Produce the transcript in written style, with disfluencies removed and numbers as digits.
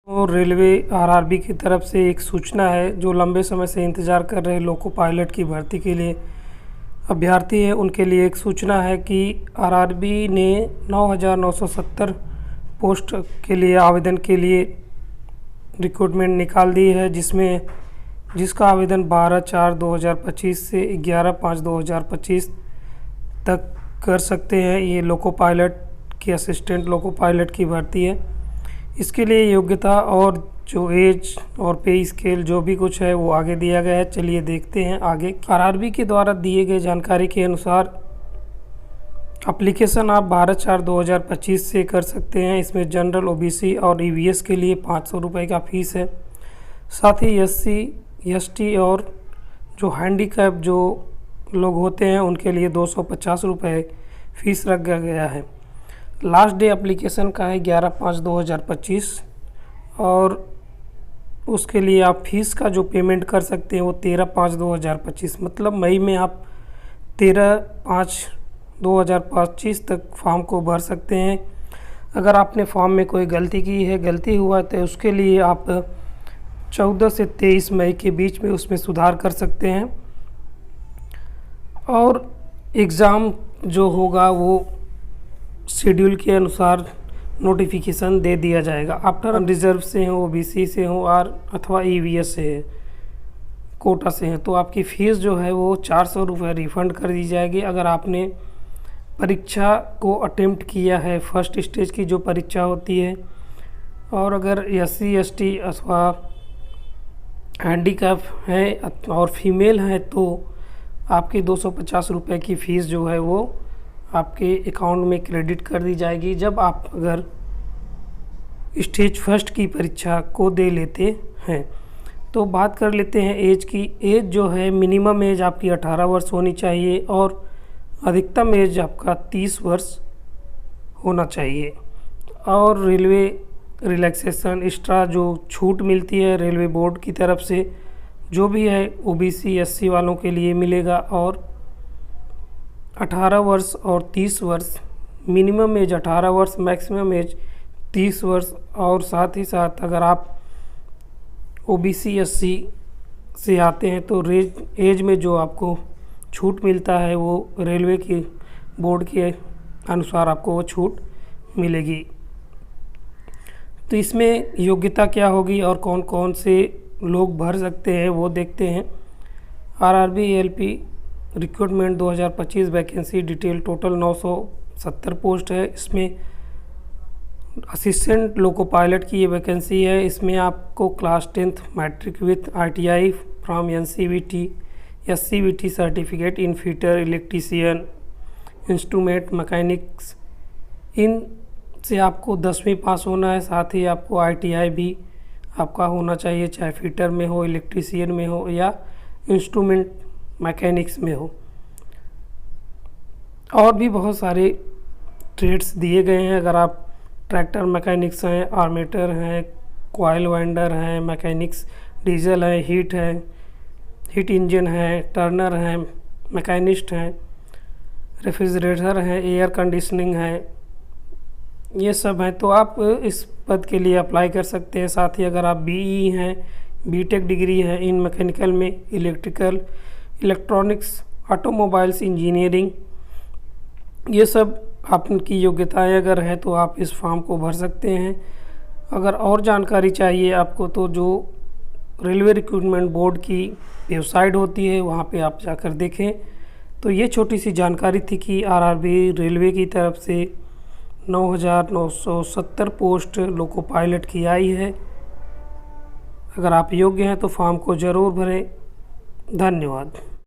और railway RRB की तरफ से एक सूचना है। जो लंबे समय से इंतज़ार कर रहे लोको पायलट की भर्ती के लिए अभ्यर्थी हैं, उनके लिए एक सूचना है कि आरआरबी ने 9,970 पोस्ट के लिए आवेदन के लिए रिक्रूटमेंट निकाल दी है, जिसका आवेदन 12/4/2025 से 11/5/2025 तक कर सकते हैं। ये लोको पायलट की असिस्टेंट लोको पायलट की भर्ती है। इसके लिए योग्यता और जो एज और पे स्केल जो भी कुछ है वो आगे दिया गया है। चलिए देखते हैं आगे। आरआरबी के द्वारा दिए गए जानकारी के अनुसार एप्लीकेशन आप 12/4/2025 से कर सकते हैं। इसमें जनरल, ओबीसी और ईवीएस के लिए 500 रुपये का फीस है। साथ ही एससी, एसटी और जो हैंडीकैप जो लोग होते हैं उनके लिए 250 रुपये फीस रखा गया है। लास्ट डे एप्लीकेशन का है 11/5/2025 और उसके लिए आप फीस का जो पेमेंट कर सकते हैं वो 13/5/2025, मतलब मई में आप 13/5/2025 तक फॉर्म को भर सकते हैं। अगर आपने फॉर्म में कोई गलती की है, गलती हुआ है, तो उसके लिए आप 14 से 23 मई के बीच में उसमें सुधार कर सकते हैं। और एग्ज़ाम जो होगा वो शेड्यूल के अनुसार नोटिफिकेशन दे दिया जाएगा। आफ्टर रिजर्व से हो, ओबीसी से हो और अथवा ईवीएस से है, कोटा से हैं, तो आपकी फ़ीस जो है वो 400 रुपये रिफ़ंड कर दी जाएगी। अगर आपने परीक्षा को अटेम्प्ट किया है, फर्स्ट स्टेज की जो परीक्षा होती है, और अगर एससी, एसटी अथवा हैंडीकैप है और फीमेल है तो आपकी 250 रुपये की फ़ीस जो है वो आपके अकाउंट में क्रेडिट कर दी जाएगी जब आप अगर स्टेज फर्स्ट की परीक्षा को दे लेते हैं। तो बात कर लेते हैं एज की। एज जो है, मिनिमम एज आपकी 18 वर्ष होनी चाहिए और अधिकतम एज आपका 30 वर्ष होना चाहिए। और रेलवे रिलैक्सेशन एक्स्ट्रा जो छूट मिलती है रेलवे बोर्ड की तरफ से, जो भी है ओबीसी, एससी वालों के लिए मिलेगा। और 18 वर्ष और 30 वर्ष, मिनिमम एज 18 वर्ष, मैक्सिमम एज 30 वर्ष। और साथ ही साथ अगर आप ओबीसी, एससी से आते हैं तो एज में जो आपको छूट मिलता है वो रेलवे की बोर्ड के अनुसार आपको वो छूट मिलेगी। तो इसमें योग्यता क्या होगी और कौन कौन से लोग भर सकते हैं वो देखते हैं। RRB ALP recruitment 2025 vacancy detail, total 970 post है। इसमें असिस्टेंट लोको पायलट की ये वैकेंसी है। इसमें आपको class 10th matric with ITI from NCVT, SCVT certificate in fitter, electrician, instrument mechanics, इन से आपको 10वीं पास होना है। साथ ही आपको आईटीआई भी आपका होना चाहिए, चाहे फिटर में हो, इलेक्ट्रीशियन में हो या इंस्ट्रूमेंट मैकेनिक्स में हो। और भी बहुत सारे ट्रेड्स दिए गए हैं। अगर आप ट्रैक्टर मैकेनिक्स हैं, आर्मेटर हैं, कॉइल वाइंडर हैं, मैकेनिक्स डीजल हैं, हीट इंजन है, टर्नर हैं, मैकेनिस्ट हैं, रेफ्रिजरेटर हैं, एयर कंडीशनिंग है, ये सब हैं। तो आप इस पद के लिए अप्लाई कर सकते हैं। साथ ही अगर आप बीई हैं, बीटेक डिग्री है इन मैकेनिकल में, इलेक्ट्रिकल, इलेक्ट्रॉनिक्स, ऑटोमोबाइल्स इंजीनियरिंग, ये सब आपकी योग्यताएं अगर हैं तो आप इस फॉर्म को भर सकते हैं। अगर और जानकारी चाहिए आपको तो जो रेलवे रिक्रूटमेंट बोर्ड की वेबसाइट होती है वहाँ पे आप जाकर देखें। तो ये छोटी सी जानकारी थी कि आरआरबी रेलवे की तरफ से 9,970 पोस्ट लोको पायलट की आई है। अगर आप योग्य हैं तो फॉर्म को ज़रूर भरें। धन्यवाद।